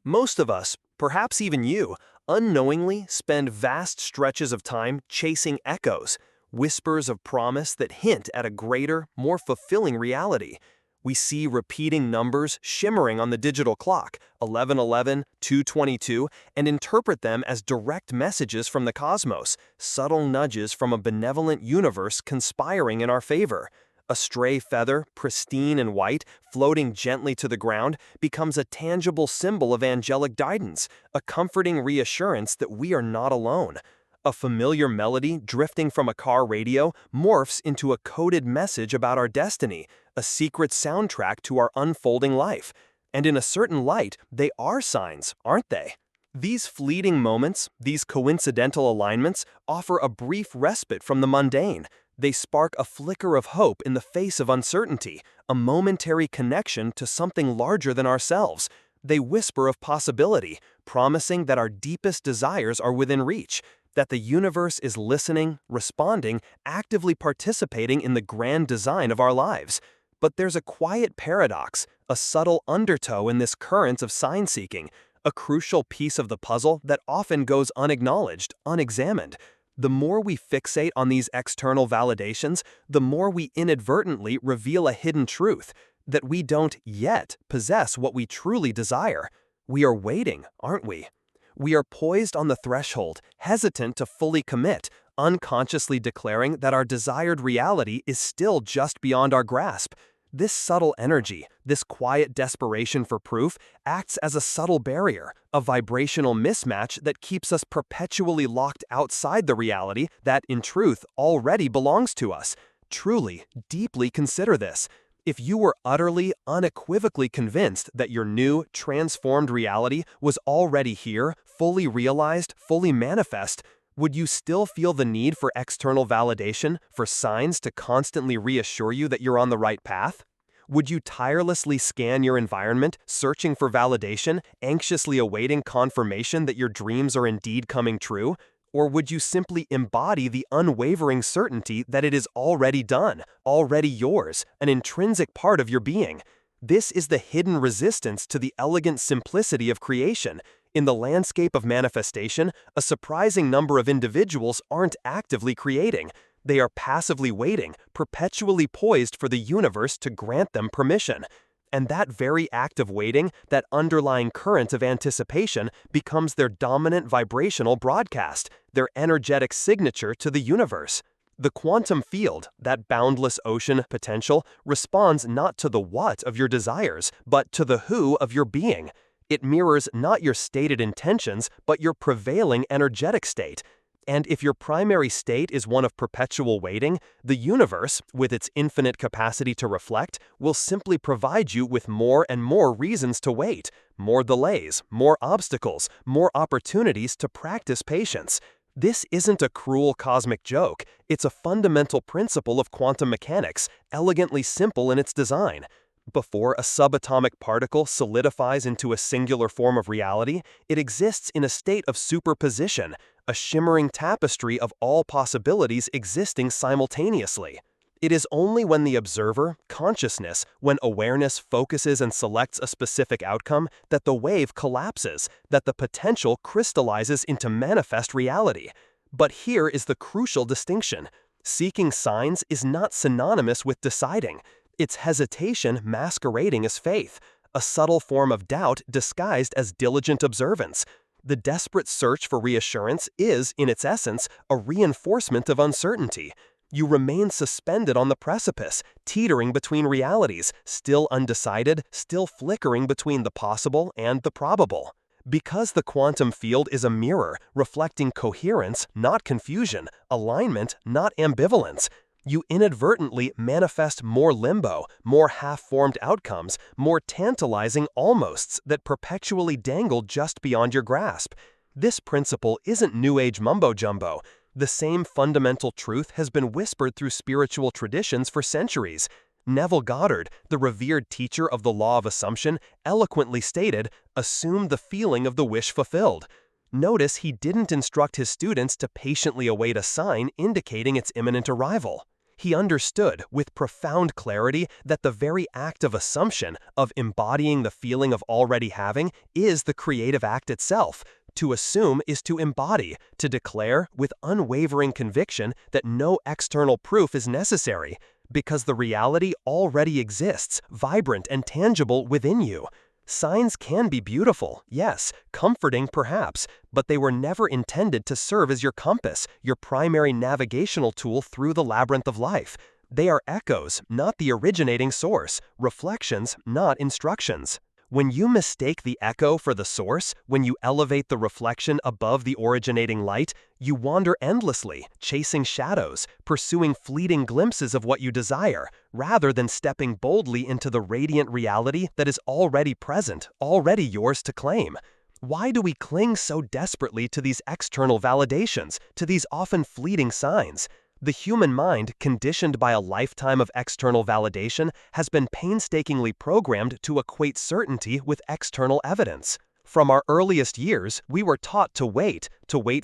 Most of us, perhaps even you, unknowingly spend vast stretches of time chasing echoes, whispers of promise that hint at a greater, more fulfilling reality. We see repeating numbers shimmering on the digital clock, 1111, 222, and interpret them as direct messages from the cosmos, subtle nudges from a benevolent universe conspiring in our favor. A stray feather, pristine and white, floating gently to the ground, becomes a tangible symbol of angelic guidance, a comforting reassurance that we are not alone. A familiar melody drifting from a car radio morphs into a coded message about our destiny, a secret soundtrack to our unfolding life. And in a certain light, they are signs, aren't they? These fleeting moments, these coincidental alignments, offer a brief respite from the mundane. They spark a flicker of hope in the face of uncertainty, a momentary connection to something larger than ourselves. They whisper of possibility, promising that our deepest desires are within reach, that the universe is listening, responding, actively participating in the grand design of our lives. But there's a quiet paradox, a subtle undertow in this current of sign-seeking, a crucial piece of the puzzle that often goes unacknowledged, unexamined. The more we fixate on these external validations, the more we inadvertently reveal a hidden truth, that we don't yet possess what we truly desire. We are waiting, aren't we? We are poised on the threshold, hesitant to fully commit, unconsciously declaring that our desired reality is still just beyond our grasp. This subtle energy, this quiet desperation for proof, acts as a subtle barrier, a vibrational mismatch that keeps us perpetually locked outside the reality that, in truth, already belongs to us. Truly, deeply consider this. If you were utterly, unequivocally convinced that your new, transformed reality was already here, fully realized, fully manifest, would you still feel the need for external validation, for signs to constantly reassure you that you're on the right path? Would you tirelessly scan your environment, searching for validation, anxiously awaiting confirmation that your dreams are indeed coming true? Or would you simply embody the unwavering certainty that it is already done, already yours, an intrinsic part of your being? This is the hidden resistance to the elegant simplicity of creation. In the landscape of manifestation, a surprising number of individuals aren't actively creating. They are passively waiting, perpetually poised for the universe to grant them permission. And that very act of waiting, that underlying current of anticipation, becomes their dominant vibrational broadcast, their energetic signature to the universe. The quantum field, that boundless ocean potential, responds not to the what of your desires, but to the who of your being. It mirrors not your stated intentions, but your prevailing energetic state. And if your primary state is one of perpetual waiting, the universe, with its infinite capacity to reflect, will simply provide you with more and more reasons to wait, more delays, more obstacles, more opportunities to practice patience. This isn't a cruel cosmic joke, it's a fundamental principle of quantum mechanics, elegantly simple in its design. Before a subatomic particle solidifies into a singular form of reality, it exists in a state of superposition, a shimmering tapestry of all possibilities existing simultaneously. It is only when the observer, consciousness, when awareness focuses and selects a specific outcome, that the wave collapses, that the potential crystallizes into manifest reality. But here is the crucial distinction. Seeking signs is not synonymous with deciding. It's hesitation masquerading as faith, a subtle form of doubt disguised as diligent observance. The desperate search for reassurance is, in its essence, a reinforcement of uncertainty. You remain suspended on the precipice, teetering between realities, still undecided, still flickering between the possible and the probable. Because the quantum field is a mirror, reflecting coherence, not confusion, alignment, not ambivalence, you inadvertently manifest more limbo, more half-formed outcomes, more tantalizing almosts that perpetually dangle just beyond your grasp. This principle isn't New Age mumbo-jumbo. The same fundamental truth has been whispered through spiritual traditions for centuries. Neville Goddard, the revered teacher of the law of assumption, eloquently stated, "Assume the feeling of the wish fulfilled." Notice he didn't instruct his students to patiently await a sign indicating its imminent arrival. He understood with profound clarity that the very act of assumption, of embodying the feeling of already having, is the creative act itself. To assume is to embody, to declare with unwavering conviction that no external proof is necessary, because the reality already exists, vibrant and tangible within you. Signs can be beautiful, yes, comforting perhaps, but they were never intended to serve as your compass, your primary navigational tool through the labyrinth of life. They are echoes, not the originating source, reflections, not instructions. When you mistake the echo for the source, when you elevate the reflection above the originating light, you wander endlessly, chasing shadows, pursuing fleeting glimpses of what you desire, rather than stepping boldly into the radiant reality that is already present, already yours to claim. Why do we cling so desperately to these external validations, to these often fleeting signs? The human mind, conditioned by a lifetime of external validation, has been painstakingly programmed to equate certainty with external evidence. From our earliest years, we were taught to wait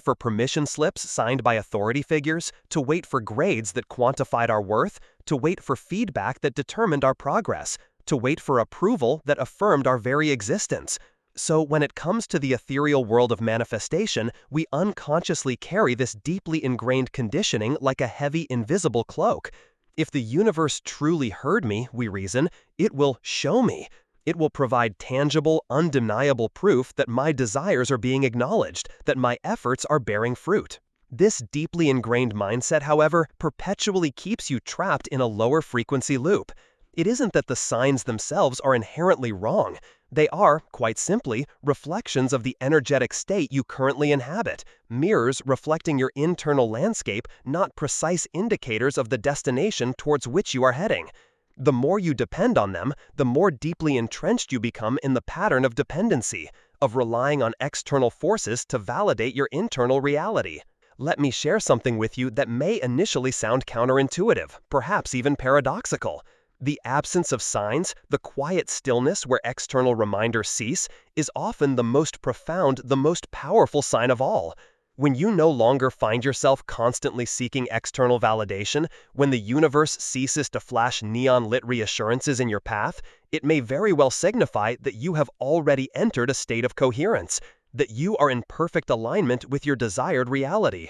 for permission slips signed by authority figures, to wait for grades that quantified our worth, to wait for feedback that determined our progress, to wait for approval that affirmed our very existence. So when it comes to the ethereal world of manifestation, we unconsciously carry this deeply ingrained conditioning like a heavy, invisible cloak. If the universe truly heard me, we reason, it will show me. It will provide tangible, undeniable proof that my desires are being acknowledged, that my efforts are bearing fruit. This deeply ingrained mindset, however, perpetually keeps you trapped in a lower frequency loop. It isn't that the signs themselves are inherently wrong. They are, quite simply, reflections of the energetic state you currently inhabit, mirrors reflecting your internal landscape, not precise indicators of the destination towards which you are heading. The more you depend on them, the more deeply entrenched you become in the pattern of dependency, of relying on external forces to validate your internal reality. Let me share something with you that may initially sound counterintuitive, perhaps even paradoxical. The absence of signs, the quiet stillness where external reminders cease, is often the most profound, the most powerful sign of all. When you no longer find yourself constantly seeking external validation, when the universe ceases to flash neon-lit reassurances in your path, it may very well signify that you have already entered a state of coherence, that you are in perfect alignment with your desired reality.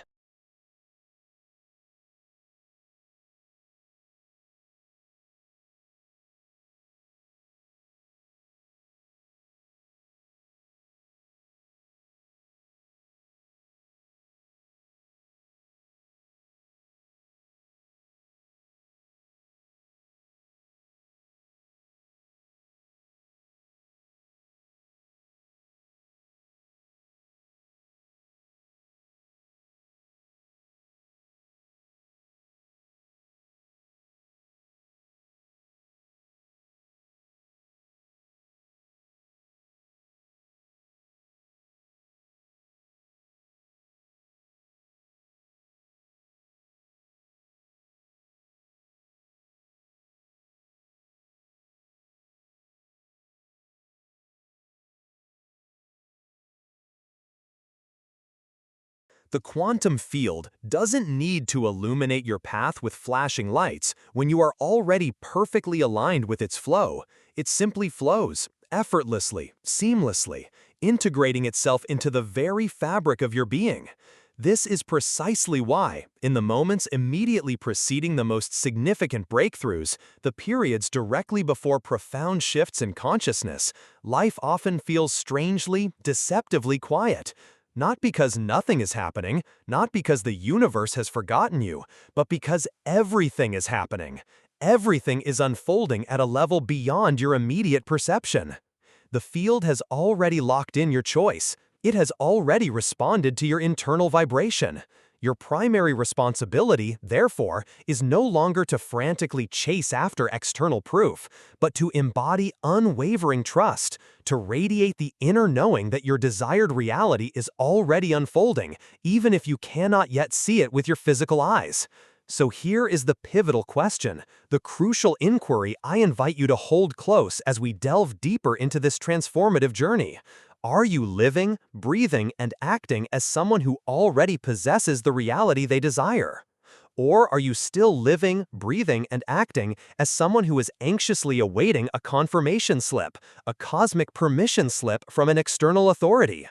The quantum field doesn't need to illuminate your path with flashing lights when you are already perfectly aligned with its flow. It simply flows, effortlessly, seamlessly, integrating itself into the very fabric of your being. This is precisely why, in the moments immediately preceding the most significant breakthroughs, the periods directly before profound shifts in consciousness, life often feels strangely, deceptively quiet. Not because nothing is happening, not because the universe has forgotten you, but because everything is happening. Everything is unfolding at a level beyond your immediate perception. The field has already locked in your choice. It has already responded to your internal vibration. Your primary responsibility, therefore, is no longer to frantically chase after external proof, but to embody unwavering trust, to radiate the inner knowing that your desired reality is already unfolding, even if you cannot yet see it with your physical eyes. So here is the pivotal question, the crucial inquiry I invite you to hold close as we delve deeper into this transformative journey. Are you living, breathing, and acting as someone who already possesses the reality they desire? Or are you still living, breathing, and acting as someone who is anxiously awaiting a confirmation slip, a cosmic permission slip from an external authority?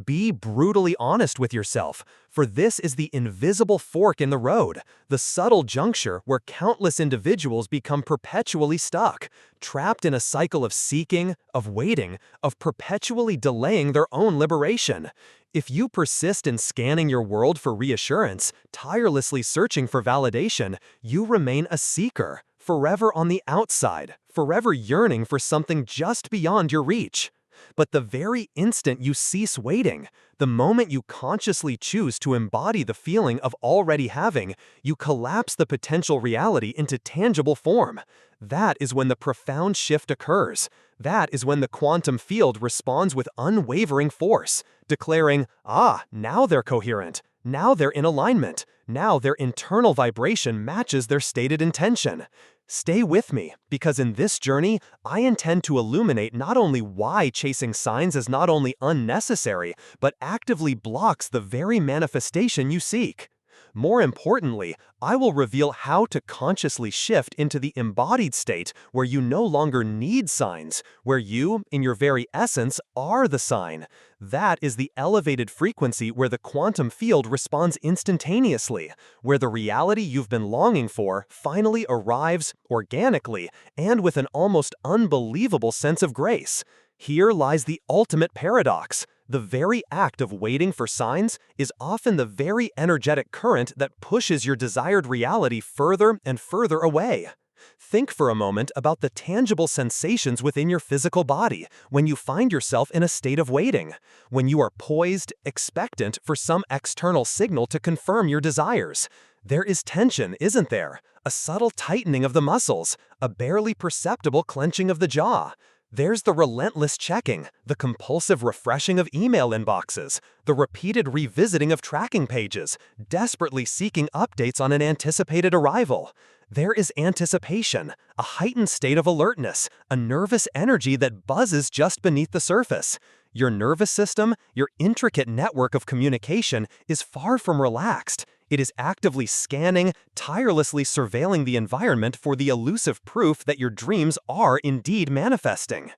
Be brutally honest with yourself, for this is the invisible fork in the road, the subtle juncture where countless individuals become perpetually stuck, trapped in a cycle of seeking, of waiting, of perpetually delaying their own liberation. If you persist in scanning your world for reassurance, tirelessly searching for validation, you remain a seeker, forever on the outside, forever yearning for something just beyond your reach. But the very instant you cease waiting, the moment you consciously choose to embody the feeling of already having, you collapse the potential reality into tangible form. That is when the profound shift occurs. That is when the quantum field responds with unwavering force, declaring, now they're coherent. Now they're in alignment. Now their internal vibration matches their stated intention. Stay with me, because in this journey, I intend to illuminate not only why chasing signs is not only unnecessary, but actively blocks the very manifestation you seek. More importantly, I will reveal how to consciously shift into the embodied state where you no longer need signs, where you, in your very essence, are the sign. That is the elevated frequency where the quantum field responds instantaneously, where the reality you've been longing for finally arrives organically and with an almost unbelievable sense of grace. Here lies the ultimate paradox. The very act of waiting for signs is often the very energetic current that pushes your desired reality further and further away. Think for a moment about the tangible sensations within your physical body when you find yourself in a state of waiting, when you are poised, expectant for some external signal to confirm your desires. There is tension, isn't there? A subtle tightening of the muscles, a barely perceptible clenching of the jaw. There's the relentless checking, the compulsive refreshing of email inboxes, the repeated revisiting of tracking pages, desperately seeking updates on an anticipated arrival. There is anticipation, a heightened state of alertness, a nervous energy that buzzes just beneath the surface. Your nervous system, your intricate network of communication, is far from relaxed. It is actively scanning, tirelessly surveilling the environment for the elusive proof that your dreams are indeed manifesting.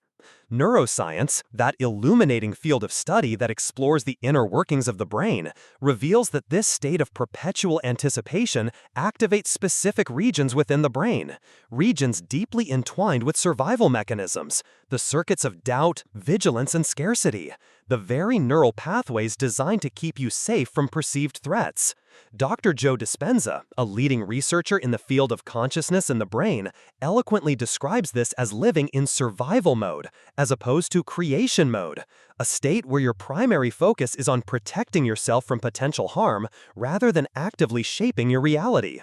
Neuroscience, that illuminating field of study that explores the inner workings of the brain, reveals that this state of perpetual anticipation activates specific regions within the brain, regions deeply entwined with survival mechanisms, the circuits of doubt, vigilance, and scarcity, the very neural pathways designed to keep you safe from perceived threats. Dr. Joe Dispenza, a leading researcher in the field of consciousness and the brain, eloquently describes this as living in survival mode, as opposed to creation mode, a state where your primary focus is on protecting yourself from potential harm rather than actively shaping your reality.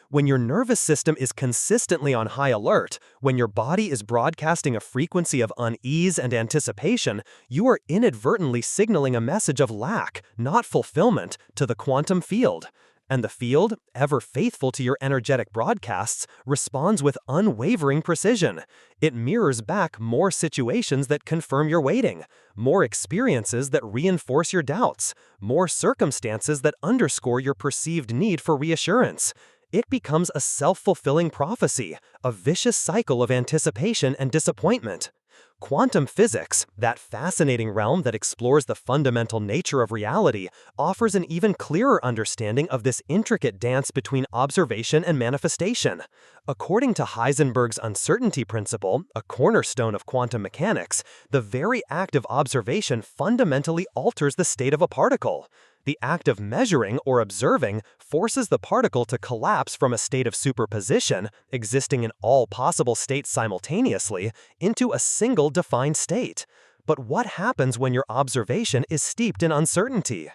When your nervous system is consistently on high alert, when your body is broadcasting a frequency of unease and anticipation, you are inadvertently signaling a message of lack, not fulfillment, to the quantum field. And the field, ever faithful to your energetic broadcasts, responds with unwavering precision. It mirrors back more situations that confirm your waiting, more experiences that reinforce your doubts, more circumstances that underscore your perceived need for reassurance. It becomes a self-fulfilling prophecy, a vicious cycle of anticipation and disappointment. Quantum physics, that fascinating realm that explores the fundamental nature of reality, offers an even clearer understanding of this intricate dance between observation and manifestation. According to Heisenberg's uncertainty principle, a cornerstone of quantum mechanics, the very act of observation fundamentally alters the state of a particle. The act of measuring or observing forces the particle to collapse from a state of superposition, existing in all possible states simultaneously, into a single defined state. But what happens when your observation is steeped in uncertainty?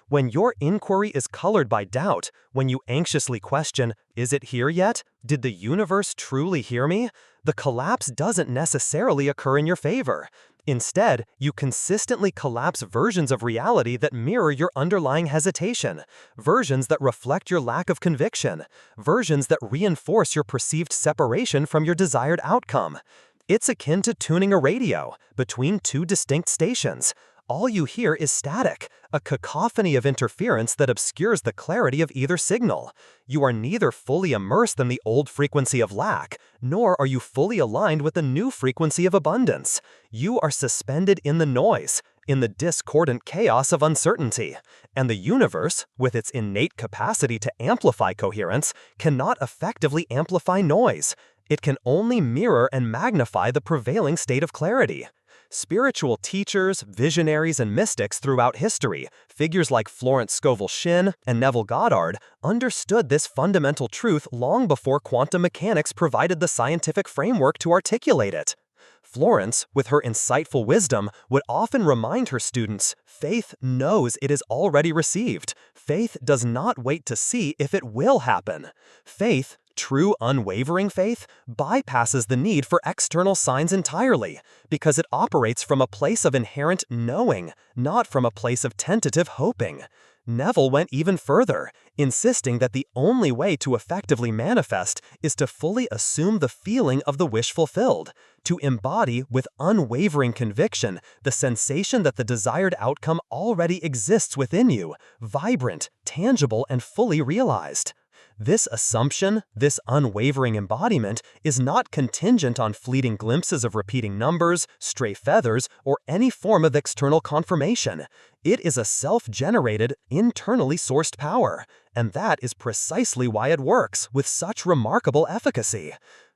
When your inquiry is colored by doubt, when you anxiously question, "Is it here yet? Did the universe truly hear me?" the collapse doesn't necessarily occur in your favor. Instead, you consistently collapse versions of reality that mirror your underlying hesitation, versions that reflect your lack of conviction, versions that reinforce your perceived separation from your desired outcome. It's akin to tuning a radio between two distinct stations. All you hear is static, a cacophony of interference that obscures the clarity of either signal. You are neither fully immersed in the old frequency of lack, nor are you fully aligned with the new frequency of abundance. You are suspended in the noise, in the discordant chaos of uncertainty. And the universe, with its innate capacity to amplify coherence, cannot effectively amplify noise. It can only mirror and magnify the prevailing state of clarity. Spiritual teachers, visionaries, and mystics throughout history, figures like Florence Scovel Shinn and Neville Goddard, understood this fundamental truth long before quantum mechanics provided the scientific framework to articulate it. Florence, with her insightful wisdom, would often remind her students, faith knows it is already received. Faith does not wait to see if it will happen. Faith, true unwavering faith, bypasses the need for external signs entirely, because it operates from a place of inherent knowing, not from a place of tentative hoping. Neville went even further, insisting that the only way to effectively manifest is to fully assume the feeling of the wish fulfilled, to embody with unwavering conviction the sensation that the desired outcome already exists within you, vibrant, tangible, and fully realized. This assumption, this unwavering embodiment, is not contingent on fleeting glimpses of repeating numbers, stray feathers, or any form of external confirmation. It is a self-generated, internally sourced power, and that is precisely why it works with such remarkable efficacy.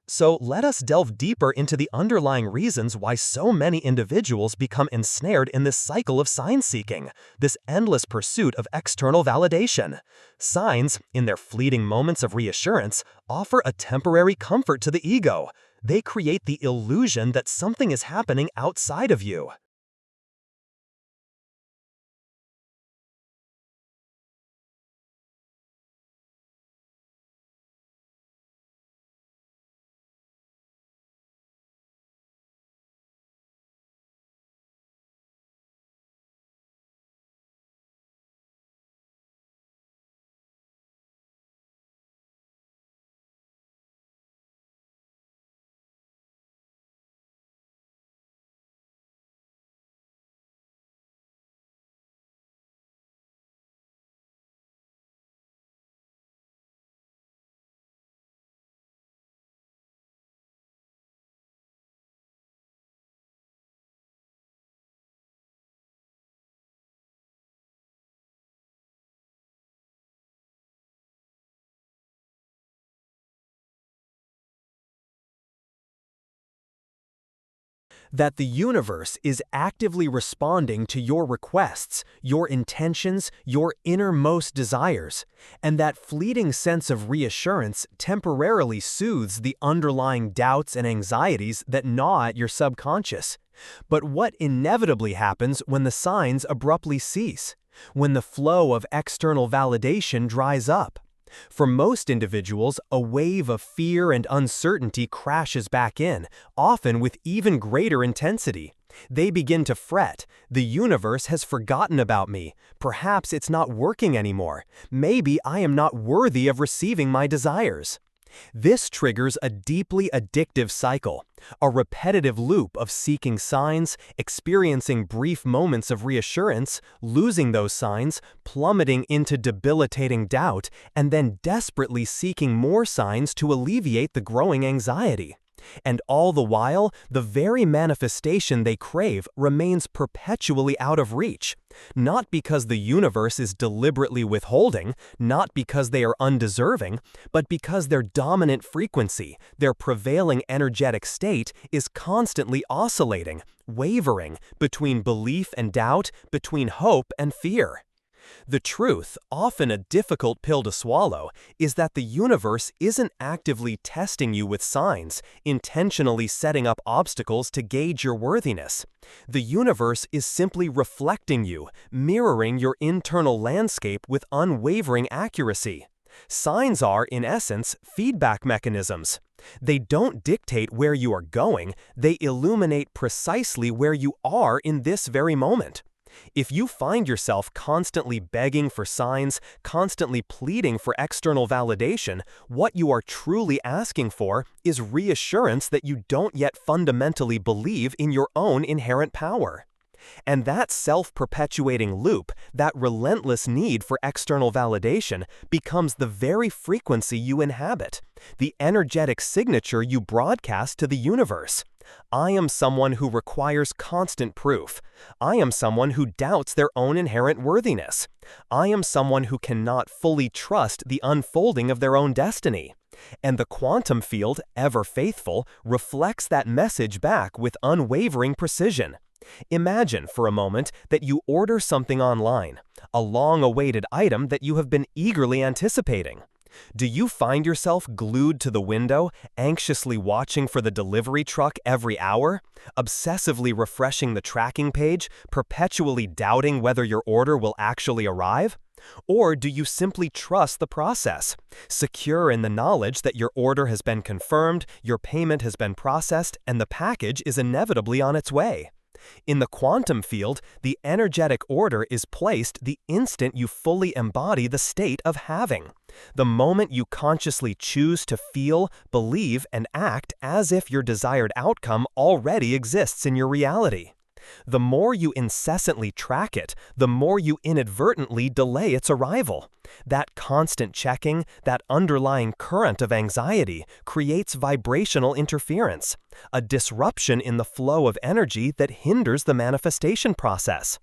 So let us delve deeper into the underlying reasons why so many individuals become ensnared in this cycle of sign-seeking, this endless pursuit of external validation. Signs, in their fleeting moments of reassurance, offer a temporary comfort to the ego. They create the illusion that something is happening outside of you. That the universe is actively responding to your requests, your intentions, your innermost desires, and that fleeting sense of reassurance temporarily soothes the underlying doubts and anxieties that gnaw at your subconscious. But what inevitably happens when the signs abruptly cease? When the flow of external validation dries up? For most individuals, a wave of fear and uncertainty crashes back in, often with even greater intensity. They begin to fret. The universe has forgotten about me. Perhaps it's not working anymore. Maybe I am not worthy of receiving my desires. This triggers a deeply addictive cycle, a repetitive loop of seeking signs, experiencing brief moments of reassurance, losing those signs, plummeting into debilitating doubt, and then desperately seeking more signs to alleviate the growing anxiety. And all the while, the very manifestation they crave remains perpetually out of reach. Not because the universe is deliberately withholding, not because they are undeserving, but because their dominant frequency, their prevailing energetic state, is constantly oscillating, wavering, between belief and doubt, between hope and fear. The truth, often a difficult pill to swallow, is that the universe isn't actively testing you with signs, intentionally setting up obstacles to gauge your worthiness. The universe is simply reflecting you, mirroring your internal landscape with unwavering accuracy. Signs are, in essence, feedback mechanisms. They don't dictate where you are going, they illuminate precisely where you are in this very moment. If you find yourself constantly begging for signs, constantly pleading for external validation, what you are truly asking for is reassurance that you don't yet fundamentally believe in your own inherent power. And that self-perpetuating loop, that relentless need for external validation, becomes the very frequency you inhabit, the energetic signature you broadcast to the universe. I am someone who requires constant proof. I am someone who doubts their own inherent worthiness. I am someone who cannot fully trust the unfolding of their own destiny. And the quantum field, ever faithful, reflects that message back with unwavering precision. Imagine for a moment that you order something online, a long-awaited item that you have been eagerly anticipating. Do you find yourself glued to the window, anxiously watching for the delivery truck every hour, obsessively refreshing the tracking page, perpetually doubting whether your order will actually arrive? Or do you simply trust the process, secure in the knowledge that your order has been confirmed, your payment has been processed, and the package is inevitably on its way? In the quantum field, the energetic order is placed the instant you fully embody the state of having, the moment you consciously choose to feel, believe, and act as if your desired outcome already exists in your reality. The more you incessantly track it, the more you inadvertently delay its arrival. That constant checking, that underlying current of anxiety, creates vibrational interference, a disruption in the flow of energy that hinders the manifestation process.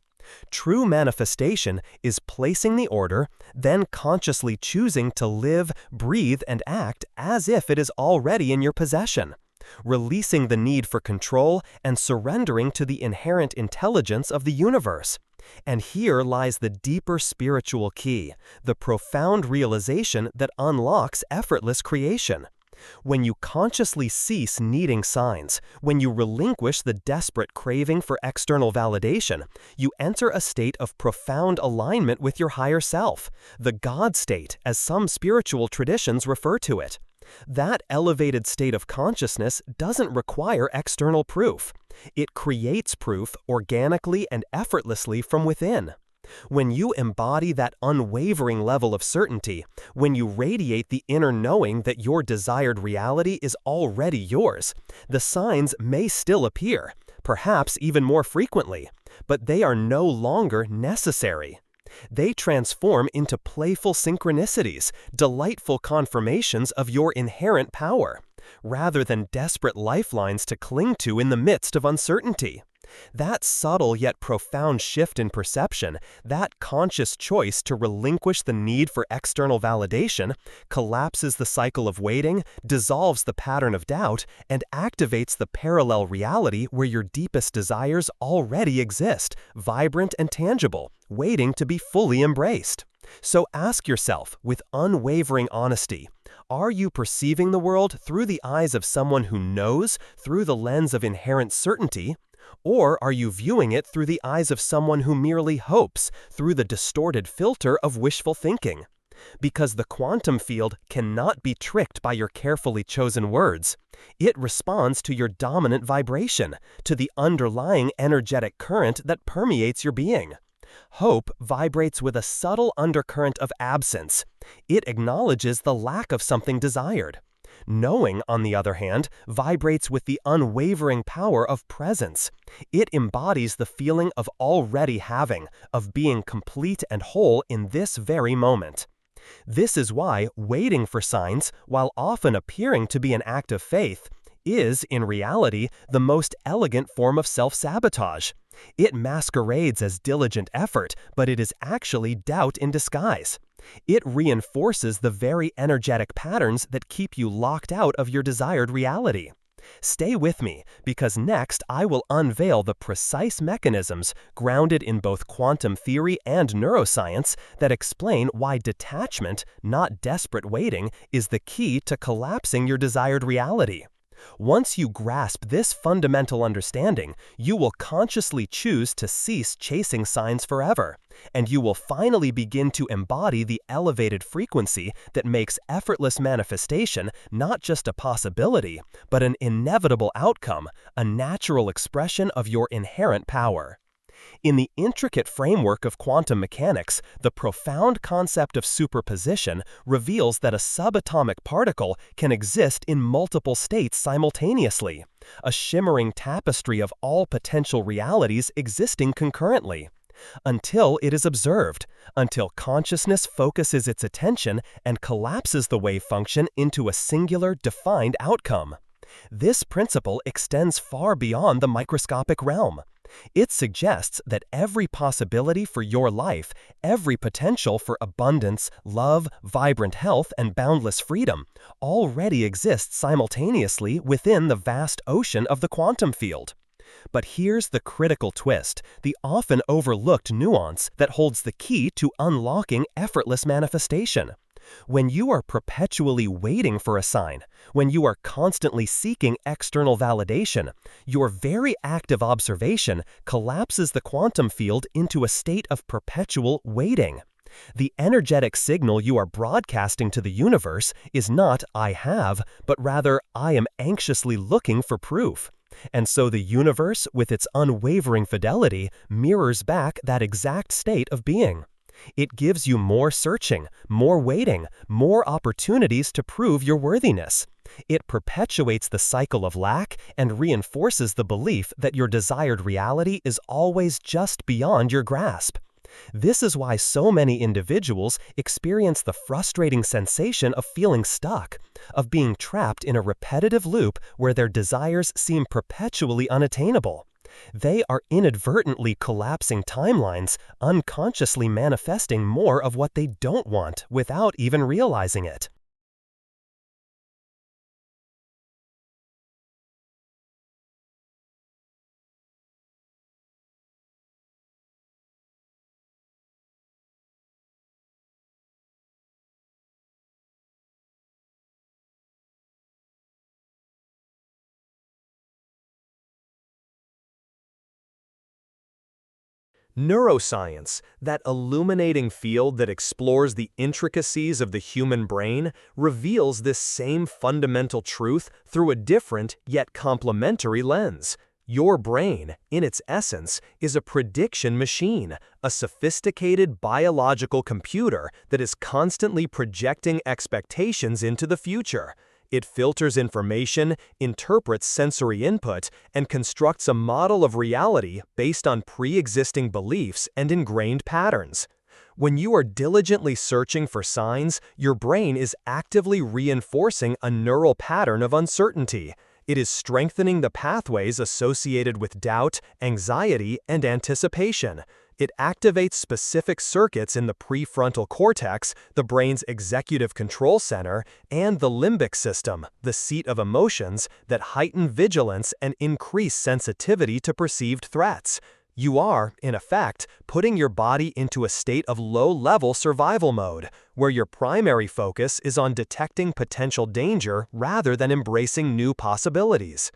True manifestation is placing the order, then consciously choosing to live, breathe, and act as if it is already in your possession, releasing the need for control and surrendering to the inherent intelligence of the universe. And here lies the deeper spiritual key, the profound realization that unlocks effortless creation. When you consciously cease needing signs, when you relinquish the desperate craving for external validation, you enter a state of profound alignment with your higher self, the God state, as some spiritual traditions refer to it. That elevated state of consciousness doesn't require external proof. It creates proof organically and effortlessly from within. When you embody that unwavering level of certainty, when you radiate the inner knowing that your desired reality is already yours, the signs may still appear, perhaps even more frequently, but they are no longer necessary. They transform into playful synchronicities, delightful confirmations of your inherent power, rather than desperate lifelines to cling to in the midst of uncertainty. That subtle yet profound shift in perception, that conscious choice to relinquish the need for external validation, collapses the cycle of waiting, dissolves the pattern of doubt, and activates the parallel reality where your deepest desires already exist, vibrant and tangible, waiting to be fully embraced. So ask yourself, with unwavering honesty, are you perceiving the world through the eyes of someone who knows, through the lens of inherent certainty? Or are you viewing it through the eyes of someone who merely hopes, through the distorted filter of wishful thinking? Because the quantum field cannot be tricked by your carefully chosen words. It responds to your dominant vibration, to the underlying energetic current that permeates your being. Hope vibrates with a subtle undercurrent of absence. It acknowledges the lack of something desired. Knowing, on the other hand, vibrates with the unwavering power of presence. It embodies the feeling of already having, of being complete and whole in this very moment. This is why waiting for signs, while often appearing to be an act of faith, is, in reality, the most elegant form of self-sabotage. It masquerades as diligent effort, but it is actually doubt in disguise. It reinforces the very energetic patterns that keep you locked out of your desired reality. Stay with me, because next I will unveil the precise mechanisms, grounded in both quantum theory and neuroscience, that explain why detachment, not desperate waiting, is the key to collapsing your desired reality. Once you grasp this fundamental understanding, you will consciously choose to cease chasing signs forever, and you will finally begin to embody the elevated frequency that makes effortless manifestation not just a possibility, but an inevitable outcome, a natural expression of your inherent power. In the intricate framework of quantum mechanics, the profound concept of superposition reveals that a subatomic particle can exist in multiple states simultaneously, a shimmering tapestry of all potential realities existing concurrently. Until it is observed, until consciousness focuses its attention and collapses the wave function into a singular, defined outcome. This principle extends far beyond the microscopic realm. It suggests that every possibility for your life, every potential for abundance, love, vibrant health, and boundless freedom already exists simultaneously within the vast ocean of the quantum field. But here's the critical twist, the often overlooked nuance that holds the key to unlocking effortless manifestation. When you are perpetually waiting for a sign, when you are constantly seeking external validation, your very act of observation collapses the quantum field into a state of perpetual waiting. The energetic signal you are broadcasting to the universe is not "I have," but rather "I am anxiously looking for proof." And so the universe, with its unwavering fidelity, mirrors back that exact state of being. It gives you more searching, more waiting, more opportunities to prove your worthiness. It perpetuates the cycle of lack and reinforces the belief that your desired reality is always just beyond your grasp. This is why so many individuals experience the frustrating sensation of feeling stuck, of being trapped in a repetitive loop where their desires seem perpetually unattainable. They are inadvertently collapsing timelines, unconsciously manifesting more of what they don't want without even realizing it. Neuroscience, that illuminating field that explores the intricacies of the human brain, reveals this same fundamental truth through a different yet complementary lens. Your brain, in its essence, is a prediction machine, a sophisticated biological computer that is constantly projecting expectations into the future. It filters information, interprets sensory input, and constructs a model of reality based on pre-existing beliefs and ingrained patterns. When you are diligently searching for signs, your brain is actively reinforcing a neural pattern of uncertainty. It is strengthening the pathways associated with doubt, anxiety, and anticipation. It activates specific circuits in the prefrontal cortex, the brain's executive control center, and the limbic system, the seat of emotions, that heighten vigilance and increase sensitivity to perceived threats. You are, in effect, putting your body into a state of low-level survival mode, where your primary focus is on detecting potential danger rather than embracing new possibilities.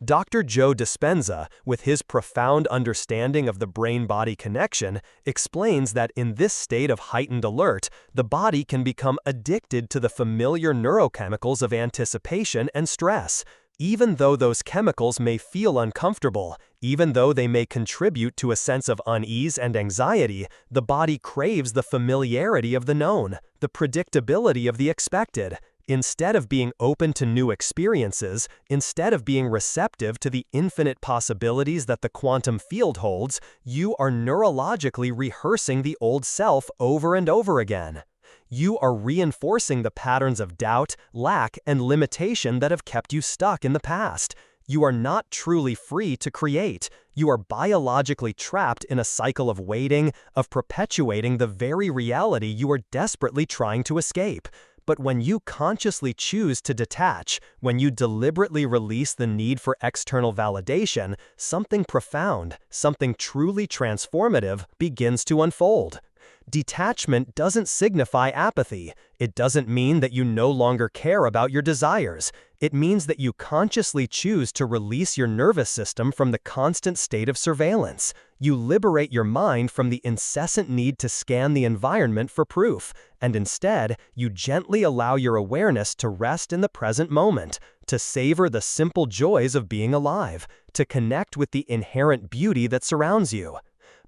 Dr. Joe Dispenza, with his profound understanding of the brain-body connection, explains that in this state of heightened alert, the body can become addicted to the familiar neurochemicals of anticipation and stress. Even though those chemicals may feel uncomfortable, even though they may contribute to a sense of unease and anxiety, the body craves the familiarity of the known, the predictability of the expected. Instead of being open to new experiences, instead of being receptive to the infinite possibilities that the quantum field holds, you are neurologically rehearsing the old self over and over again. You are reinforcing the patterns of doubt, lack, and limitation that have kept you stuck in the past. You are not truly free to create. You are biologically trapped in a cycle of waiting, of perpetuating the very reality you are desperately trying to escape. But when you consciously choose to detach, when you deliberately release the need for external validation, something profound, something truly transformative begins to unfold. Detachment doesn't signify apathy. It doesn't mean that you no longer care about your desires. It means that you consciously choose to release your nervous system from the constant state of surveillance. You liberate your mind from the incessant need to scan the environment for proof, and instead, you gently allow your awareness to rest in the present moment, to savor the simple joys of being alive, to connect with the inherent beauty that surrounds you.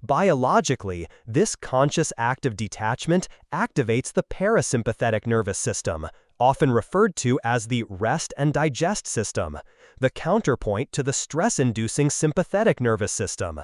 Biologically, this conscious act of detachment activates the parasympathetic nervous system, often referred to as the rest and digest system, the counterpoint to the stress-inducing sympathetic nervous system.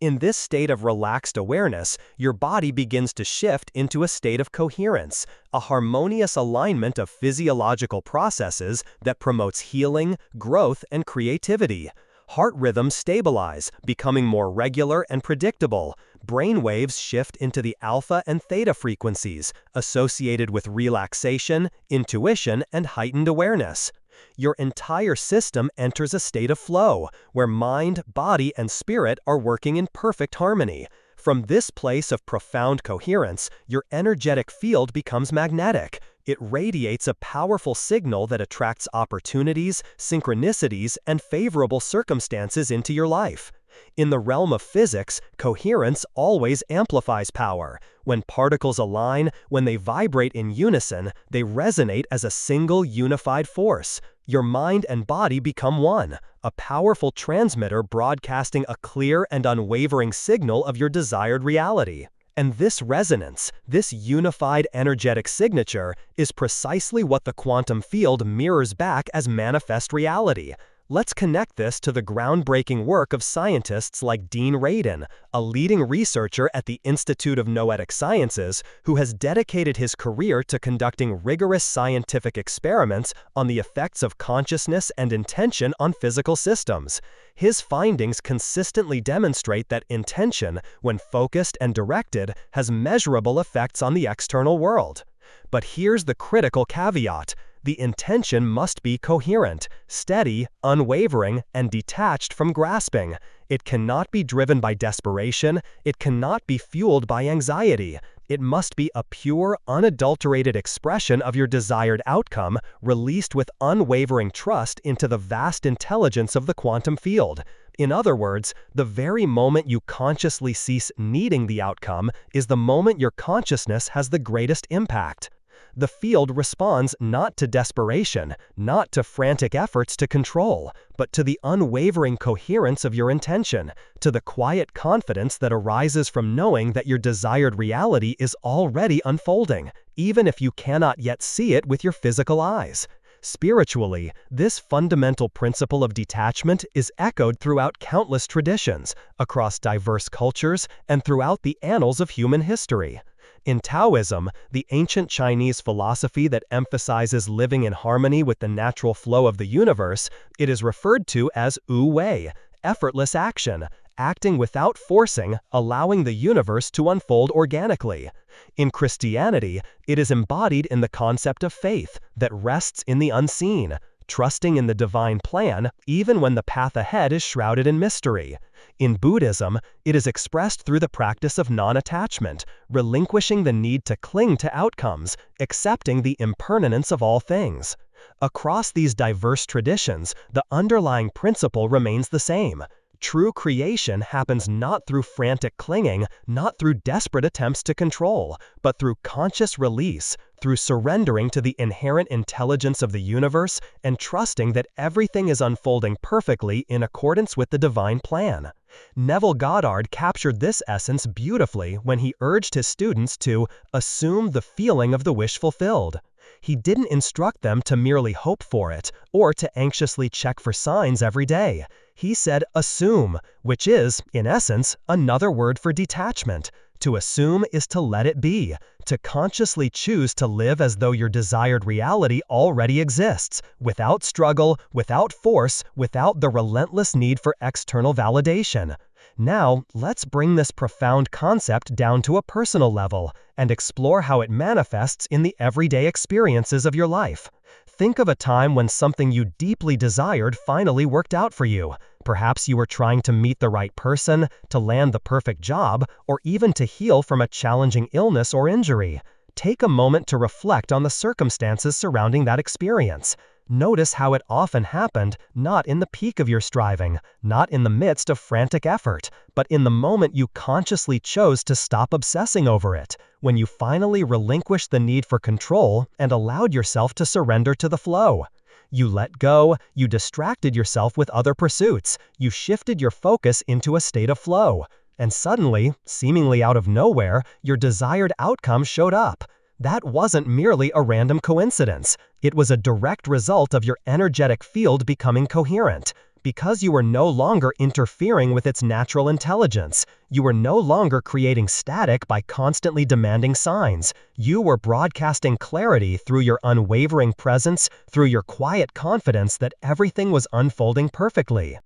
In this state of relaxed awareness, your body begins to shift into a state of coherence, a harmonious alignment of physiological processes that promotes healing, growth, and creativity. Heart rhythms stabilize, becoming more regular and predictable. Brain waves shift into the alpha and theta frequencies, associated with relaxation, intuition, and heightened awareness. Your entire system enters a state of flow, where mind, body, and spirit are working in perfect harmony. From this place of profound coherence, your energetic field becomes magnetic. It radiates a powerful signal that attracts opportunities, synchronicities, and favorable circumstances into your life. In the realm of physics, coherence always amplifies power. When particles align, when they vibrate in unison, they resonate as a single unified force. Your mind and body become one, a powerful transmitter broadcasting a clear and unwavering signal of your desired reality. And this resonance, this unified energetic signature, is precisely what the quantum field mirrors back as manifest reality. Let's connect this to the groundbreaking work of scientists like Dean Radin, a leading researcher at the Institute of Noetic Sciences, who has dedicated his career to conducting rigorous scientific experiments on the effects of consciousness and intention on physical systems. His findings consistently demonstrate that intention, when focused and directed, has measurable effects on the external world. But here's the critical caveat. The intention must be coherent, steady, unwavering, and detached from grasping. It cannot be driven by desperation. It cannot be fueled by anxiety. It must be a pure, unadulterated expression of your desired outcome, released with unwavering trust into the vast intelligence of the quantum field. In other words, the very moment you consciously cease needing the outcome is the moment your consciousness has the greatest impact. The field responds not to desperation, not to frantic efforts to control, but to the unwavering coherence of your intention, to the quiet confidence that arises from knowing that your desired reality is already unfolding, even if you cannot yet see it with your physical eyes. Spiritually, this fundamental principle of detachment is echoed throughout countless traditions, across diverse cultures, and throughout the annals of human history. In Taoism, the ancient Chinese philosophy that emphasizes living in harmony with the natural flow of the universe, it is referred to as wu wei, effortless action, acting without forcing, allowing the universe to unfold organically. In Christianity, it is embodied in the concept of faith that rests in the unseen, trusting in the divine plan even when the path ahead is shrouded in mystery. In Buddhism, it is expressed through the practice of non-attachment, relinquishing the need to cling to outcomes, accepting the impermanence of all things. Across these diverse traditions, the underlying principle remains the same. True creation happens not through frantic clinging, not through desperate attempts to control, but through conscious release, through surrendering to the inherent intelligence of the universe and trusting that everything is unfolding perfectly in accordance with the divine plan. Neville Goddard captured this essence beautifully when he urged his students to assume the feeling of the wish fulfilled. He didn't instruct them to merely hope for it or to anxiously check for signs every day. He said assume, which is, in essence, another word for detachment. To assume is to let it be, to consciously choose to live as though your desired reality already exists, without struggle, without force, without the relentless need for external validation. Now, let's bring this profound concept down to a personal level and explore how it manifests in the everyday experiences of your life. Think of a time when something you deeply desired finally worked out for you. Perhaps you were trying to meet the right person, to land the perfect job, or even to heal from a challenging illness or injury. Take a moment to reflect on the circumstances surrounding that experience. Notice how it often happened, not in the peak of your striving, not in the midst of frantic effort, but in the moment you consciously chose to stop obsessing over it, when you finally relinquished the need for control and allowed yourself to surrender to the flow. You let go, you distracted yourself with other pursuits, you shifted your focus into a state of flow. And suddenly, seemingly out of nowhere, your desired outcome showed up. That wasn't merely a random coincidence. It was a direct result of your energetic field becoming coherent. Because you were no longer interfering with its natural intelligence, you were no longer creating static by constantly demanding signs. You were broadcasting clarity through your unwavering presence, through your quiet confidence that everything was unfolding perfectly.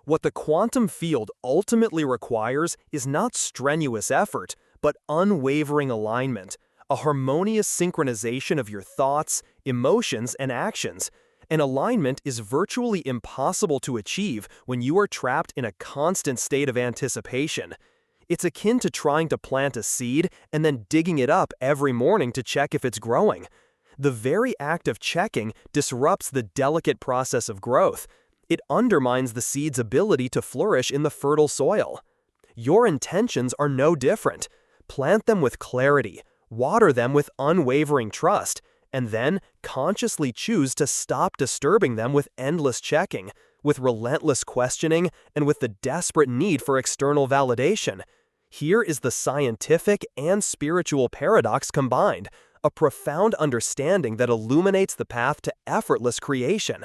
What the quantum field ultimately requires is not strenuous effort, but unwavering alignment, a harmonious synchronization of your thoughts, emotions, and actions. And alignment is virtually impossible to achieve when you are trapped in a constant state of anticipation. It's akin to trying to plant a seed and then digging it up every morning to check if it's growing. The very act of checking disrupts the delicate process of growth. It undermines the seed's ability to flourish in the fertile soil. Your intentions are no different. Plant them with clarity, water them with unwavering trust, and then consciously choose to stop disturbing them with endless checking, with relentless questioning, and with the desperate need for external validation. Here is the scientific and spiritual paradox combined, a profound understanding that illuminates the path to effortless creation.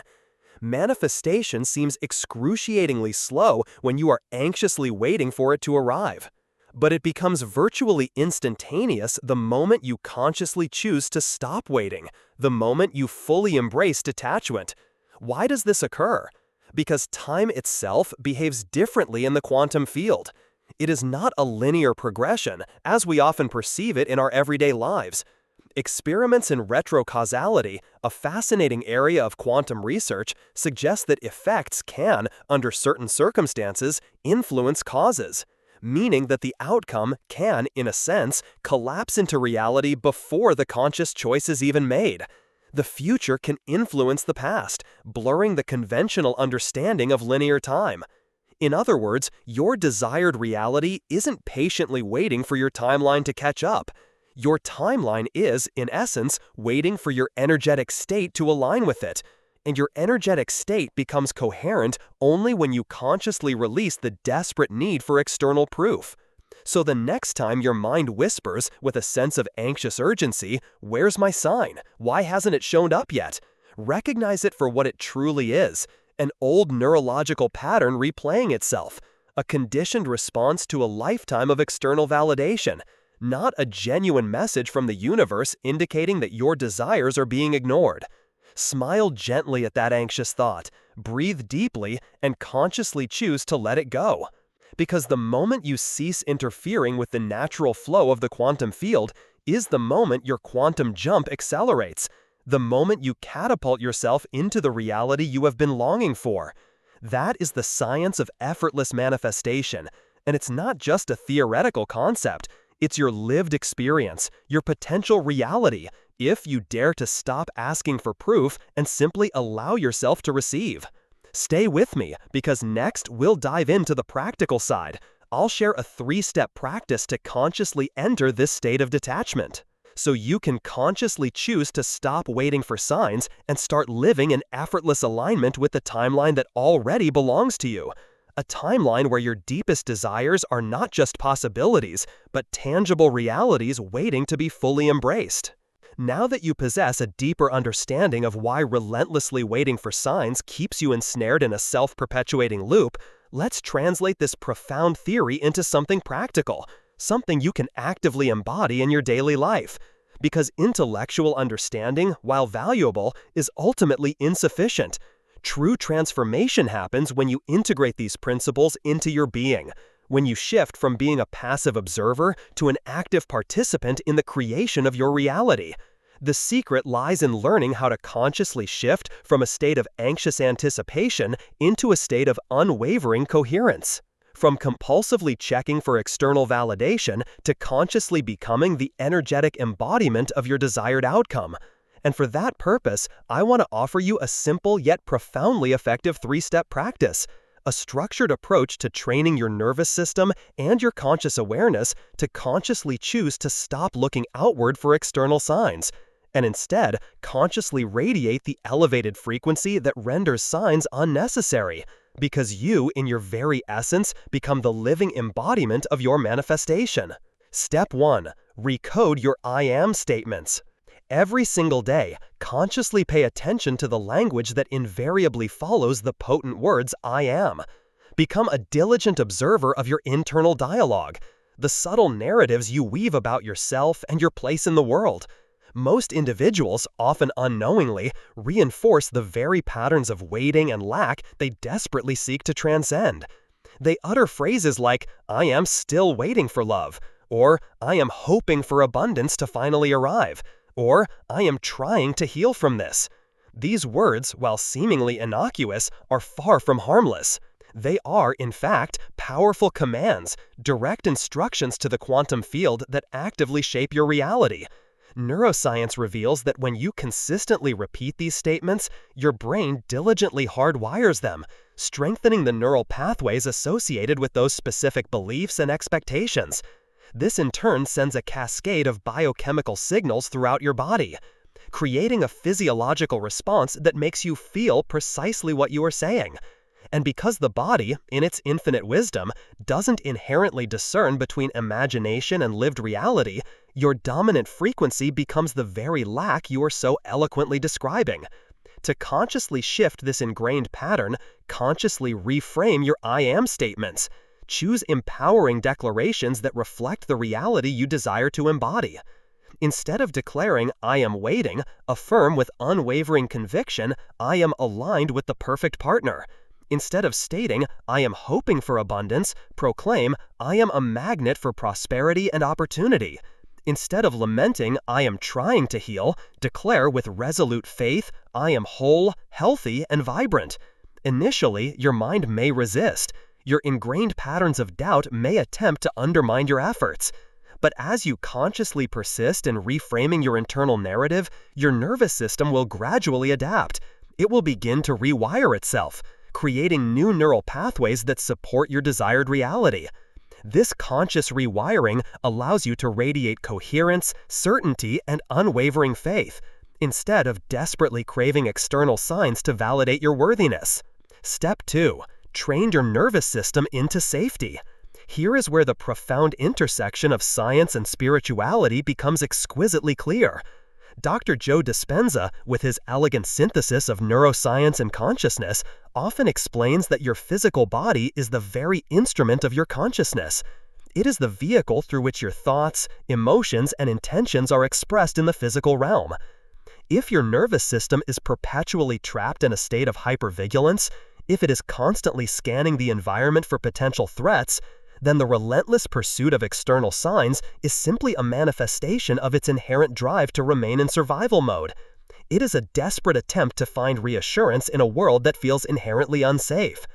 Manifestation seems excruciatingly slow when you are anxiously waiting for it to arrive. But it becomes virtually instantaneous the moment you consciously choose to stop waiting, the moment you fully embrace detachment. Why does this occur? Because time itself behaves differently in the quantum field. It is not a linear progression, as we often perceive it in our everyday lives. Experiments in retrocausality, a fascinating area of quantum research, suggest that effects can, under certain circumstances, influence causes, meaning that the outcome can, in a sense, collapse into reality before the conscious choice is even made. The future can influence the past, blurring the conventional understanding of linear time. In other words, your desired reality isn't patiently waiting for your timeline to catch up. Your timeline is, in essence, waiting for your energetic state to align with it. And your energetic state becomes coherent only when you consciously release the desperate need for external proof. So the next time your mind whispers, with a sense of anxious urgency, "Where's my sign? Why hasn't it shown up yet?" Recognize it for what it truly is, an old neurological pattern replaying itself, a conditioned response to a lifetime of external validation, not a genuine message from the universe indicating that your desires are being ignored. Smile gently at that anxious thought, breathe deeply, and consciously choose to let it go. Because the moment you cease interfering with the natural flow of the quantum field is the moment your quantum jump accelerates, the moment you catapult yourself into the reality you have been longing for. That is the science of effortless manifestation, and it's not just a theoretical concept. It's your lived experience, your potential reality, if you dare to stop asking for proof and simply allow yourself to receive. Stay with me, because next we'll dive into the practical side. I'll share a 3-step practice to consciously enter this state of detachment, so you can consciously choose to stop waiting for signs and start living in effortless alignment with the timeline that already belongs to you. A timeline where your deepest desires are not just possibilities, but tangible realities waiting to be fully embraced. Now that you possess a deeper understanding of why relentlessly waiting for signs keeps you ensnared in a self-perpetuating loop, let's translate this profound theory into something practical, something you can actively embody in your daily life. Because intellectual understanding, while valuable, is ultimately insufficient. True transformation happens when you integrate these principles into your being, when you shift from being a passive observer to an active participant in the creation of your reality. The secret lies in learning how to consciously shift from a state of anxious anticipation into a state of unwavering coherence. From compulsively checking for external validation to consciously becoming the energetic embodiment of your desired outcome. And for that purpose, I want to offer you a simple yet profoundly effective 3-step practice, a structured approach to training your nervous system and your conscious awareness to consciously choose to stop looking outward for external signs, and instead consciously radiate the elevated frequency that renders signs unnecessary, because you, in your very essence, become the living embodiment of your manifestation. Step 1. Recode your I am statements. Every single day, consciously pay attention to the language that invariably follows the potent words I am. Become a diligent observer of your internal dialogue, the subtle narratives you weave about yourself and your place in the world. Most individuals, often unknowingly, reinforce the very patterns of waiting and lack they desperately seek to transcend. They utter phrases like, I am still waiting for love, or I am hoping for abundance to finally arrive, or I am trying to heal from this. These words, while seemingly innocuous, are far from harmless. They are, in fact, powerful commands, direct instructions to the quantum field that actively shape your reality. Neuroscience reveals that when you consistently repeat these statements, your brain diligently hardwires them, strengthening the neural pathways associated with those specific beliefs and expectations. This in turn sends a cascade of biochemical signals throughout your body, creating a physiological response that makes you feel precisely what you are saying. And because the body, in its infinite wisdom, doesn't inherently discern between imagination and lived reality, your dominant frequency becomes the very lack you are so eloquently describing. To consciously shift this ingrained pattern, consciously reframe your I am statements. Choose empowering declarations that reflect the reality you desire to embody. Instead of declaring, I am waiting, affirm with unwavering conviction, I am aligned with the perfect partner. Instead of stating, I am hoping for abundance, proclaim, I am a magnet for prosperity and opportunity. Instead of lamenting, I am trying to heal, declare with resolute faith, I am whole, healthy, and vibrant. Initially, your mind may resist. Your ingrained patterns of doubt may attempt to undermine your efforts. But as you consciously persist in reframing your internal narrative, your nervous system will gradually adapt. It will begin to rewire itself, creating new neural pathways that support your desired reality. This conscious rewiring allows you to radiate coherence, certainty, and unwavering faith, instead of desperately craving external signs to validate your worthiness. Step 2. Train your nervous system into safety. Here is where the profound intersection of science and spirituality becomes exquisitely clear. Dr. Joe Dispenza, with his elegant synthesis of neuroscience and consciousness, often explains that your physical body is the very instrument of your consciousness. It is the vehicle through which your thoughts, emotions, and intentions are expressed in the physical realm. If your nervous system is perpetually trapped in a state of hypervigilance, if it is constantly scanning the environment for potential threats, then the relentless pursuit of external signs is simply a manifestation of its inherent drive to remain in survival mode. It is a desperate attempt to find reassurance in a world that feels inherently unsafe.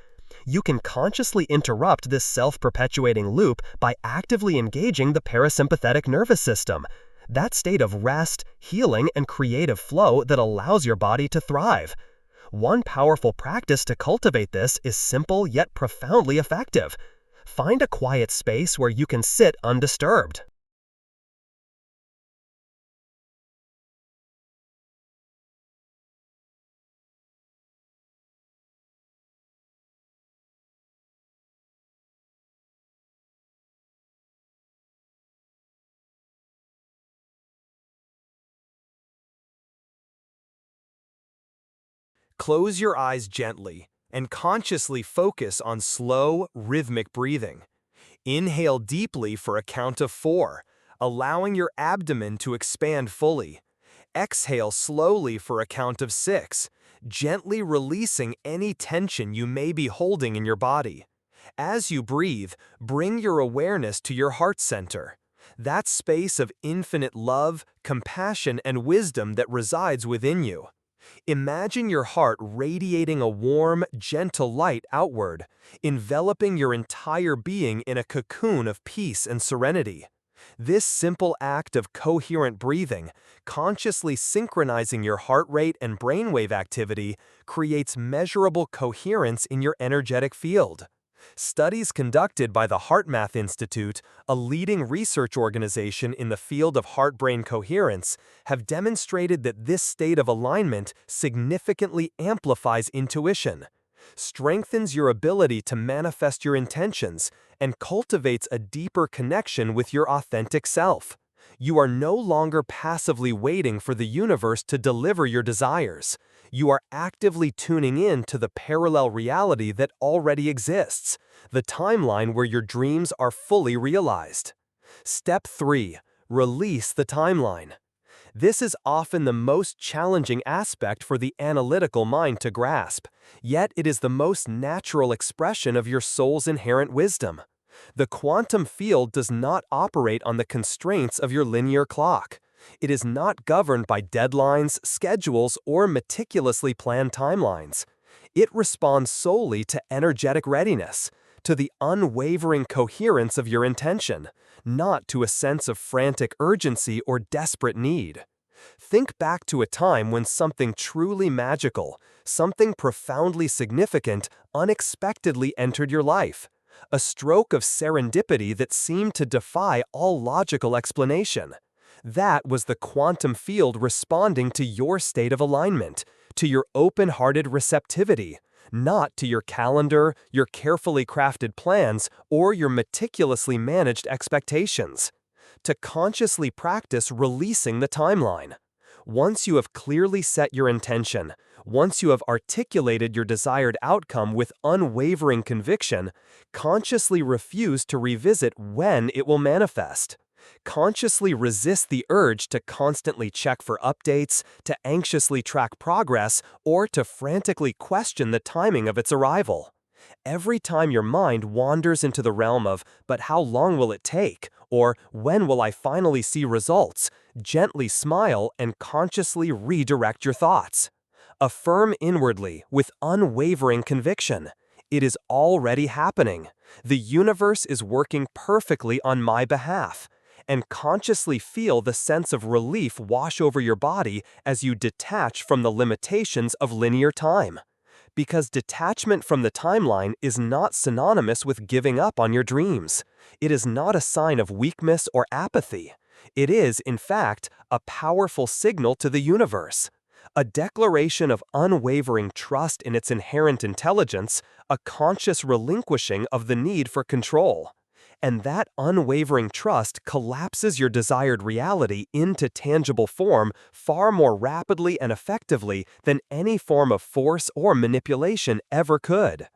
You can consciously interrupt this self-perpetuating loop by actively engaging the parasympathetic nervous system, that state of rest, healing, and creative flow that allows your body to thrive. One powerful practice to cultivate this is simple yet profoundly effective. Find a quiet space where you can sit undisturbed. Close your eyes gently and consciously focus on slow, rhythmic breathing. Inhale deeply for a count of 4, allowing your abdomen to expand fully. Exhale slowly for a count of 6, gently releasing any tension you may be holding in your body. As you breathe, bring your awareness to your heart center, that space of infinite love, compassion, and wisdom that resides within you. Imagine your heart radiating a warm, gentle light outward, enveloping your entire being in a cocoon of peace and serenity. This simple act of coherent breathing, consciously synchronizing your heart rate and brainwave activity, creates measurable coherence in your energetic field. Studies conducted by the HeartMath Institute, a leading research organization in the field of heart-brain coherence, have demonstrated that this state of alignment significantly amplifies intuition, strengthens your ability to manifest your intentions, and cultivates a deeper connection with your authentic self. You are no longer passively waiting for the universe to deliver your desires. You are actively tuning in to the parallel reality that already exists, the timeline where your dreams are fully realized. Step 3. Release the timeline. This is often the most challenging aspect for the analytical mind to grasp, yet it is the most natural expression of your soul's inherent wisdom. The quantum field does not operate on the constraints of your linear clock. It is not governed by deadlines, schedules, or meticulously planned timelines. It responds solely to energetic readiness, to the unwavering coherence of your intention, not to a sense of frantic urgency or desperate need. Think back to a time when something truly magical, something profoundly significant, unexpectedly entered your life. A stroke of serendipity that seemed to defy all logical explanation. That was the quantum field responding to your state of alignment, to your open-hearted receptivity, not to your calendar, your carefully crafted plans, or your meticulously managed expectations. To consciously practice releasing the timeline. Once you have clearly set your intention, once you have articulated your desired outcome with unwavering conviction, consciously refuse to revisit when it will manifest. Consciously resist the urge to constantly check for updates, to anxiously track progress, or to frantically question the timing of its arrival. Every time your mind wanders into the realm of, "But how long will it take?" or "When will I finally see results?" gently smile and consciously redirect your thoughts. Affirm inwardly, with unwavering conviction, "It is already happening. The universe is working perfectly on my behalf." And consciously feel the sense of relief wash over your body as you detach from the limitations of linear time. Because detachment from the timeline is not synonymous with giving up on your dreams. It is not a sign of weakness or apathy. It is, in fact, a powerful signal to the universe. A declaration of unwavering trust in its inherent intelligence, a conscious relinquishing of the need for control. And that unwavering trust collapses your desired reality into tangible form far more rapidly and effectively than any form of force or manipulation ever could.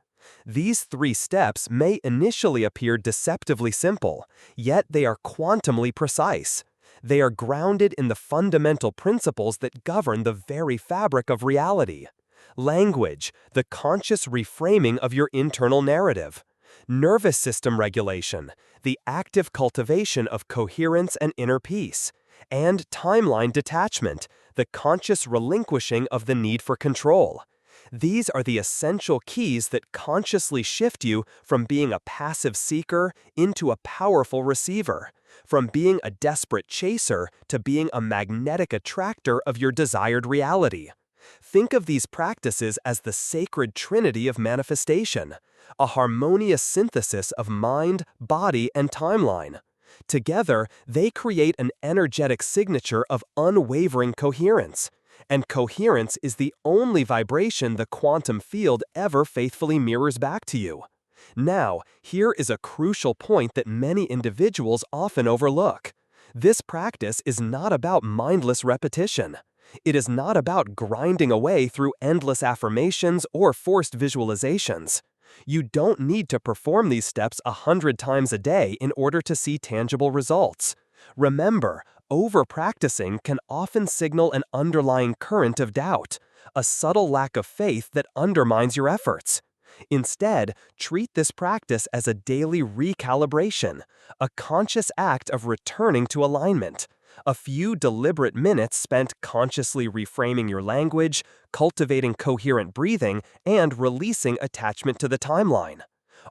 These 3 steps may initially appear deceptively simple, yet they are quantumly precise. They are grounded in the fundamental principles that govern the very fabric of reality. Language, the conscious reframing of your internal narrative. Nervous system regulation, the active cultivation of coherence and inner peace, and timeline detachment, the conscious relinquishing of the need for control. These are the essential keys that consciously shift you from being a passive seeker into a powerful receiver, from being a desperate chaser to being a magnetic attractor of your desired reality. Think of these practices as the sacred trinity of manifestation, a harmonious synthesis of mind, body, and timeline. Together, they create an energetic signature of unwavering coherence. And coherence is the only vibration the quantum field ever faithfully mirrors back to you. Now, here is a crucial point that many individuals often overlook. This practice is not about mindless repetition. It is not about grinding away through endless affirmations or forced visualizations. You don't need to perform these steps 100 times a day in order to see tangible results. Remember, over-practicing can often signal an underlying current of doubt, a subtle lack of faith that undermines your efforts. Instead, treat this practice as a daily recalibration, a conscious act of returning to alignment. A few deliberate minutes spent consciously reframing your language, cultivating coherent breathing, and releasing attachment to the timeline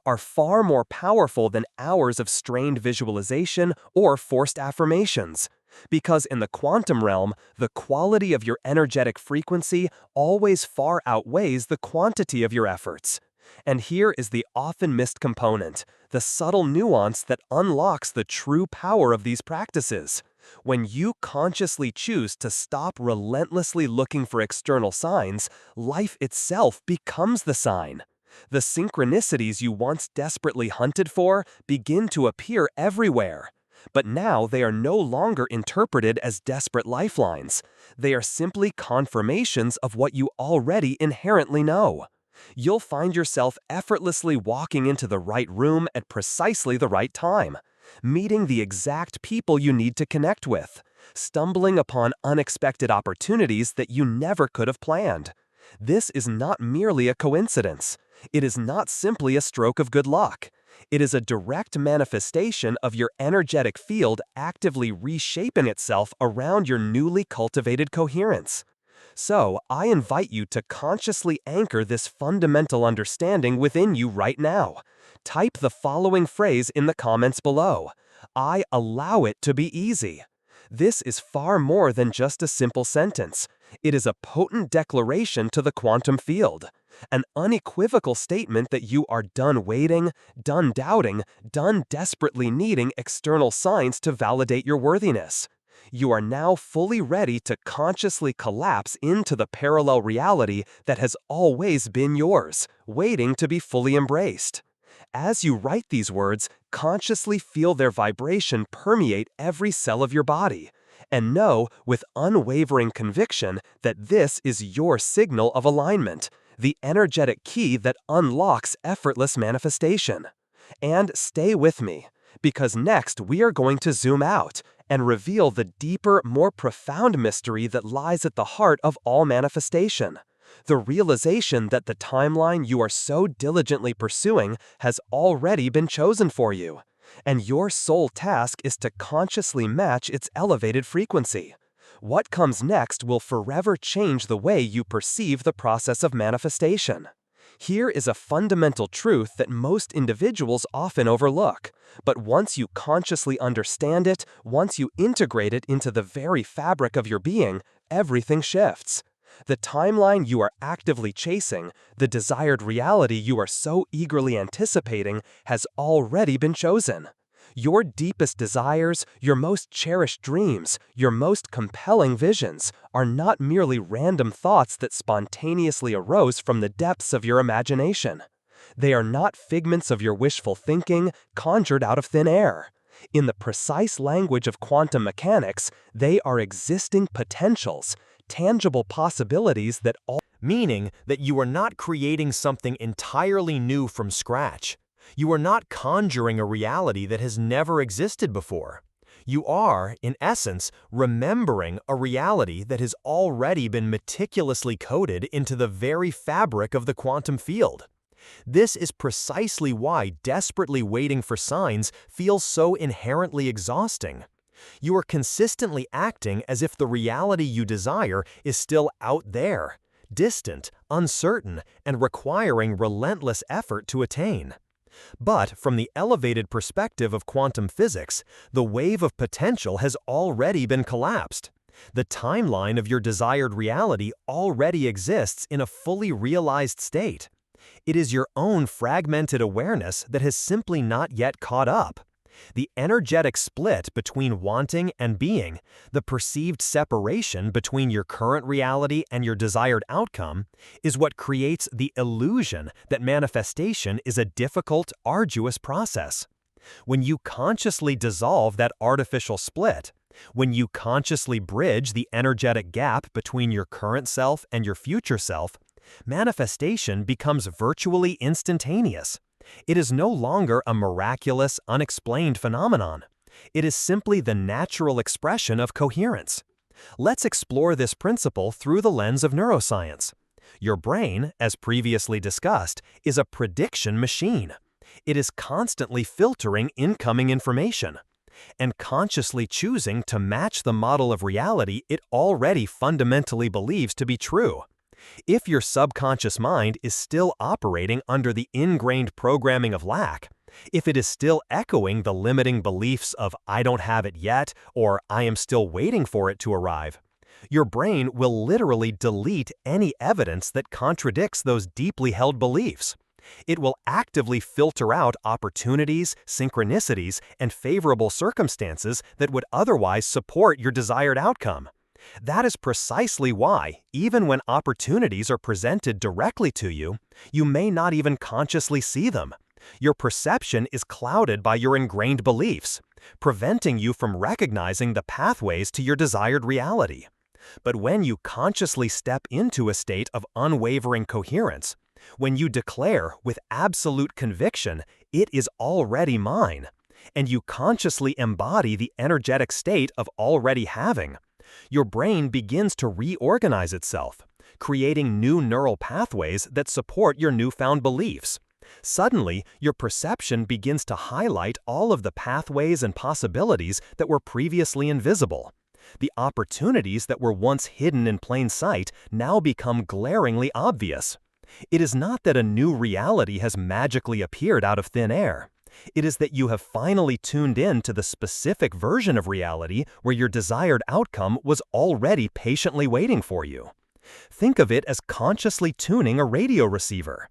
are far more powerful than hours of strained visualization or forced affirmations. Because in the quantum realm, the quality of your energetic frequency always far outweighs the quantity of your efforts. And here is the often missed component, the subtle nuance that unlocks the true power of these practices. When you consciously choose to stop relentlessly looking for external signs, life itself becomes the sign. The synchronicities you once desperately hunted for begin to appear everywhere. But now they are no longer interpreted as desperate lifelines. They are simply confirmations of what you already inherently know. You'll find yourself effortlessly walking into the right room at precisely the right time, meeting the exact people you need to connect with, stumbling upon unexpected opportunities that you never could have planned. This is not merely a coincidence. It is not simply a stroke of good luck. It is a direct manifestation of your energetic field actively reshaping itself around your newly cultivated coherence. So, I invite you to consciously anchor this fundamental understanding within you right now. Type the following phrase in the comments below. I allow it to be easy. This is far more than just a simple sentence. It is a potent declaration to the quantum field. An unequivocal statement that you are done waiting, done doubting, done desperately needing external signs to validate your worthiness. You are now fully ready to consciously collapse into the parallel reality that has always been yours, waiting to be fully embraced. As you write these words, consciously feel their vibration permeate every cell of your body, and know with unwavering conviction that this is your signal of alignment, the energetic key that unlocks effortless manifestation. And stay with me, because next we are going to zoom out and reveal the deeper, more profound mystery that lies at the heart of all manifestation. The realization that the timeline you are so diligently pursuing has already been chosen for you, and your sole task is to consciously match its elevated frequency. What comes next will forever change the way you perceive the process of manifestation. Here is a fundamental truth that most individuals often overlook, but once you consciously understand it, once you integrate it into the very fabric of your being, everything shifts. The timeline you are actively chasing, the desired reality you are so eagerly anticipating, has already been chosen. Your deepest desires, your most cherished dreams, your most compelling visions are not merely random thoughts that spontaneously arose from the depths of your imagination. They are not figments of your wishful thinking, conjured out of thin air. In the precise language of quantum mechanics, they are existing potentials, tangible possibilities that all Meaning that you are not creating something entirely new from scratch. You are not conjuring a reality that has never existed before. You are, in essence, remembering a reality that has already been meticulously coded into the very fabric of the quantum field. This is precisely why desperately waiting for signs feels so inherently exhausting. You are consistently acting as if the reality you desire is still out there, distant, uncertain, and requiring relentless effort to attain. But from the elevated perspective of quantum physics, the wave of potential has already been collapsed. The timeline of your desired reality already exists in a fully realized state. It is your own fragmented awareness that has simply not yet caught up. The energetic split between wanting and being, the perceived separation between your current reality and your desired outcome, is what creates the illusion that manifestation is a difficult, arduous process. When you consciously dissolve that artificial split, when you consciously bridge the energetic gap between your current self and your future self, manifestation becomes virtually instantaneous. It is no longer a miraculous, unexplained phenomenon. It is simply the natural expression of coherence. Let's explore this principle through the lens of neuroscience. Your brain, as previously discussed, is a prediction machine. It is constantly filtering incoming information and consciously choosing to match the model of reality it already fundamentally believes to be true. If your subconscious mind is still operating under the ingrained programming of lack, if it is still echoing the limiting beliefs of "I don't have it yet" or "I am still waiting for it to arrive," your brain will literally delete any evidence that contradicts those deeply held beliefs. It will actively filter out opportunities, synchronicities, and favorable circumstances that would otherwise support your desired outcome. That is precisely why, even when opportunities are presented directly to you, you may not even consciously see them. Your perception is clouded by your ingrained beliefs, preventing you from recognizing the pathways to your desired reality. But when you consciously step into a state of unwavering coherence, when you declare with absolute conviction, "It is already mine," and you consciously embody the energetic state of already having, your brain begins to reorganize itself, creating new neural pathways that support your newfound beliefs. Suddenly, your perception begins to highlight all of the pathways and possibilities that were previously invisible. The opportunities that were once hidden in plain sight now become glaringly obvious. It is not that a new reality has magically appeared out of thin air. It is that you have finally tuned in to the specific version of reality where your desired outcome was already patiently waiting for you. Think of it as consciously tuning a radio receiver.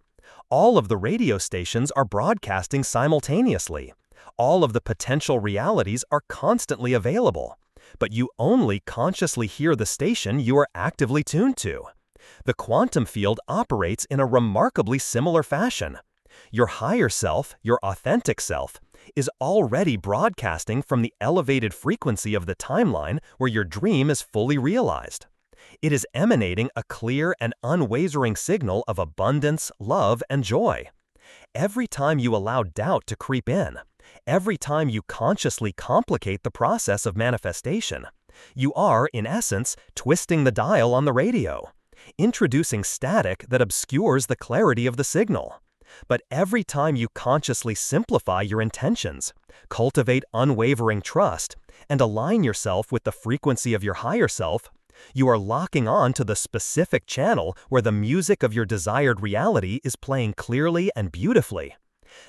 All of the radio stations are broadcasting simultaneously. All of the potential realities are constantly available, but you only consciously hear the station you are actively tuned to. The quantum field operates in a remarkably similar fashion. Your higher self, your authentic self, is already broadcasting from the elevated frequency of the timeline where your dream is fully realized. It is emanating a clear and unwavering signal of abundance, love, and joy. Every time you allow doubt to creep in, every time you consciously complicate the process of manifestation, you are, in essence, twisting the dial on the radio, introducing static that obscures the clarity of the signal. But every time you consciously simplify your intentions, cultivate unwavering trust, and align yourself with the frequency of your higher self, you are locking on to the specific channel where the music of your desired reality is playing clearly and beautifully.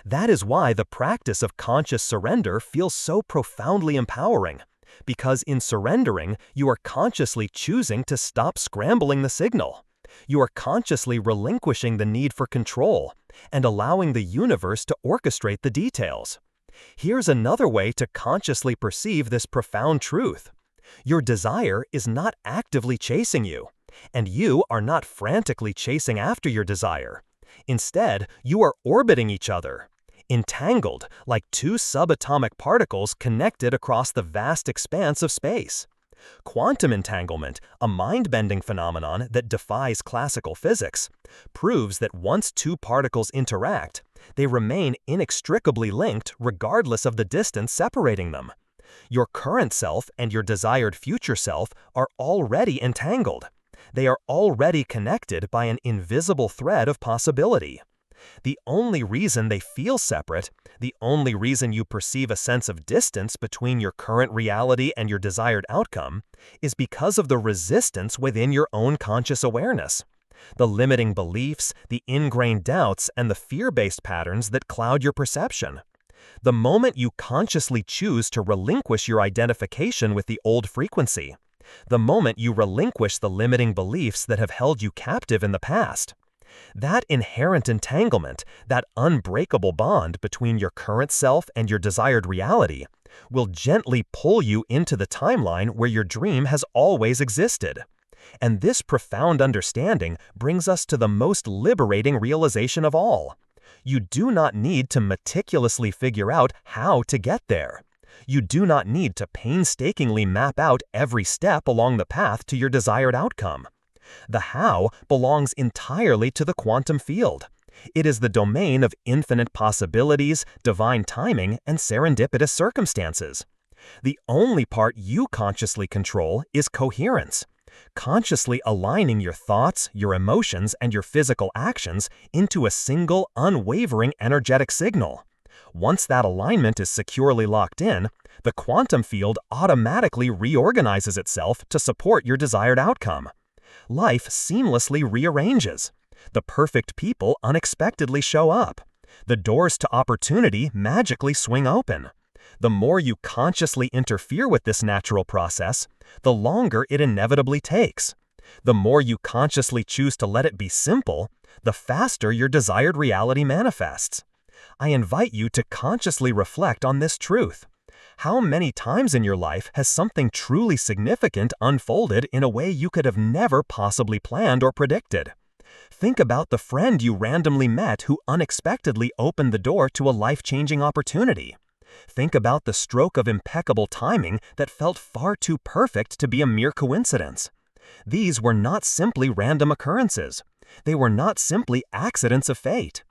That is why the practice of conscious surrender feels so profoundly empowering, because in surrendering, you are consciously choosing to stop scrambling the signal. You are consciously relinquishing the need for control and allowing the universe to orchestrate the details. Here's another way to consciously perceive this profound truth. Your desire is not actively chasing you, and you are not frantically chasing after your desire. Instead, you are orbiting each other, entangled like two subatomic particles connected across the vast expanse of space. Quantum entanglement, a mind-bending phenomenon that defies classical physics, proves that once two particles interact, they remain inextricably linked regardless of the distance separating them. Your current self and your desired future self are already entangled. They are already connected by an invisible thread of possibility. The only reason they feel separate, the only reason you perceive a sense of distance between your current reality and your desired outcome, is because of the resistance within your own conscious awareness. The limiting beliefs, the ingrained doubts, and the fear-based patterns that cloud your perception. The moment you consciously choose to relinquish your identification with the old frequency, the moment you relinquish the limiting beliefs that have held you captive in the past, that inherent entanglement, that unbreakable bond between your current self and your desired reality, will gently pull you into the timeline where your dream has always existed. And this profound understanding brings us to the most liberating realization of all. You do not need to meticulously figure out how to get there. You do not need to painstakingly map out every step along the path to your desired outcome. The how belongs entirely to the quantum field. It is the domain of infinite possibilities, divine timing, and serendipitous circumstances. The only part you consciously control is coherence. consciously aligning your thoughts, your emotions, and your physical actions into a single, unwavering energetic signal. Once that alignment is securely locked in, the quantum field automatically reorganizes itself to support your desired outcome. Life seamlessly rearranges. The perfect people unexpectedly show up. The doors to opportunity magically swing open. The more you consciously interfere with this natural process, the longer it inevitably takes. The more you consciously choose to let it be simple, the faster your desired reality manifests. I invite you to consciously reflect on this truth. How many times in your life has something truly significant unfolded in a way you could have never possibly planned or predicted? Think about the friend you randomly met who unexpectedly opened the door to a life-changing opportunity. Think about the stroke of impeccable timing that felt far too perfect to be a mere coincidence. These were not simply random occurrences. They were not simply accidents of fate.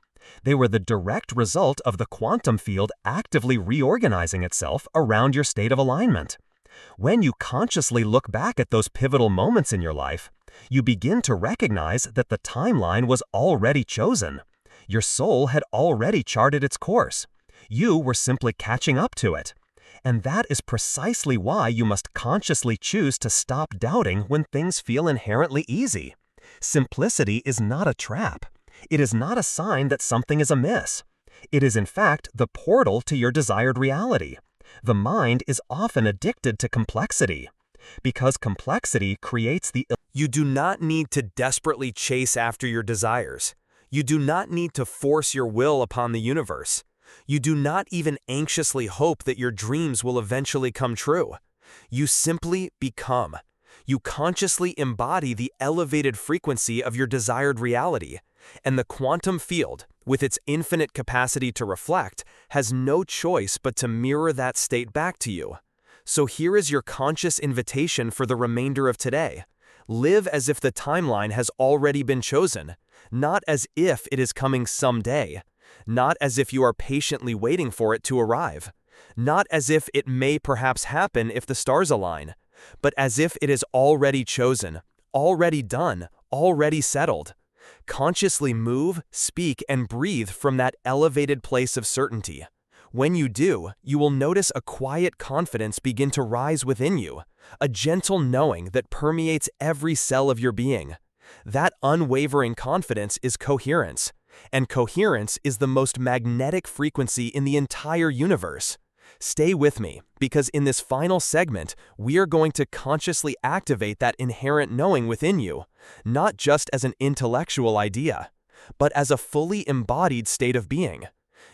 They were the direct result of the quantum field actively reorganizing itself around your state of alignment. When you consciously look back at those pivotal moments in your life, you begin to recognize that the timeline was already chosen. Your soul had already charted its course. You were simply catching up to it. And that is precisely why you must consciously choose to stop doubting when things feel inherently easy. Simplicity is not a trap. It is not a sign that something is amiss. It is in fact the portal to your desired reality. The mind is often addicted to complexity, because complexity creates the... You do not need to desperately chase after your desires. You do not need to force your will upon the universe. You do not even anxiously hope that your dreams will eventually come true. You simply become. You consciously embody the elevated frequency of your desired reality, and the quantum field, with its infinite capacity to reflect, has no choice but to mirror that state back to you. So here is your conscious invitation for the remainder of today. Live as if the timeline has already been chosen, not as if it is coming someday, not as if you are patiently waiting for it to arrive, not as if it may perhaps happen if the stars align, but as if it is already chosen, already done, already settled. Consciously move, speak, and breathe from that elevated place of certainty. When you do, you will notice a quiet confidence begin to rise within you, a gentle knowing that permeates every cell of your being. That unwavering confidence is coherence, and coherence is the most magnetic frequency in the entire universe. Stay with me, because in this final segment, we are going to consciously activate that inherent knowing within you, not just as an intellectual idea, but as a fully embodied state of being.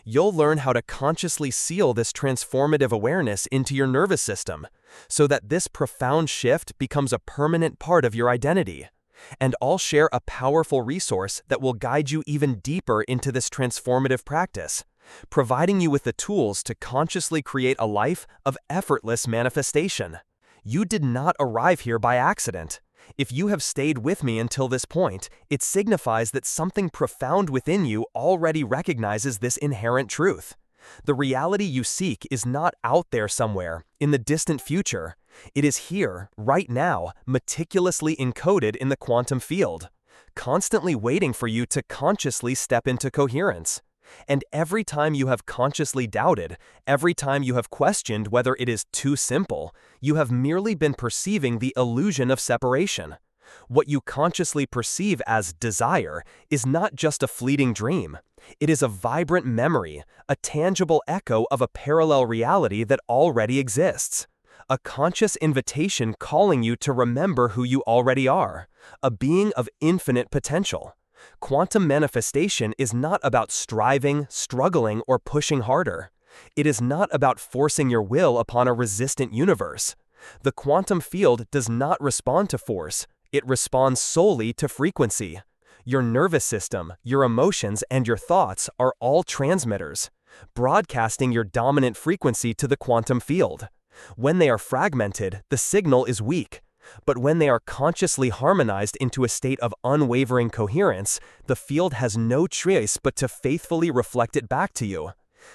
You'll learn how to consciously seal this transformative awareness into your nervous system, so that this profound shift becomes a permanent part of your identity. And I'll share a powerful resource that will guide you even deeper into this transformative practice, providing you with the tools to consciously create a life of effortless manifestation. You did not arrive here by accident. If you have stayed with me until this point, it signifies that something profound within you already recognizes this inherent truth. The reality you seek is not out there somewhere, in the distant future. It is here, right now, meticulously encoded in the quantum field, constantly waiting for you to consciously step into coherence. And every time you have consciously doubted, every time you have questioned whether it is too simple, you have merely been perceiving the illusion of separation. What you consciously perceive as desire is not just a fleeting dream. It is a vibrant memory, a tangible echo of a parallel reality that already exists. A conscious invitation calling you to remember who you already are, a being of infinite potential. Quantum manifestation is not about striving, struggling, or pushing harder. It is not about forcing your will upon a resistant universe. The quantum field does not respond to force. It responds solely to frequency. Your nervous system, your emotions, and your thoughts are all transmitters, broadcasting your dominant frequency to the quantum field. When they are fragmented, the signal is weak. But when they are consciously harmonized into a state of unwavering coherence, the field has no choice but to faithfully reflect it back to you.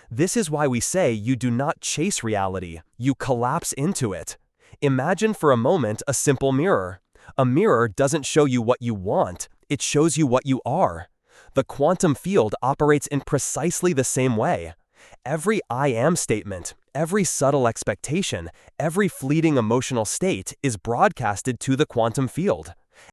This is why we say you do not chase reality, you collapse into it. Imagine for a moment a simple mirror. A mirror doesn't show you what you want, it shows you what you are. The quantum field operates in precisely the same way. Every I am statement, every subtle expectation, every fleeting emotional state is broadcasted to the quantum field.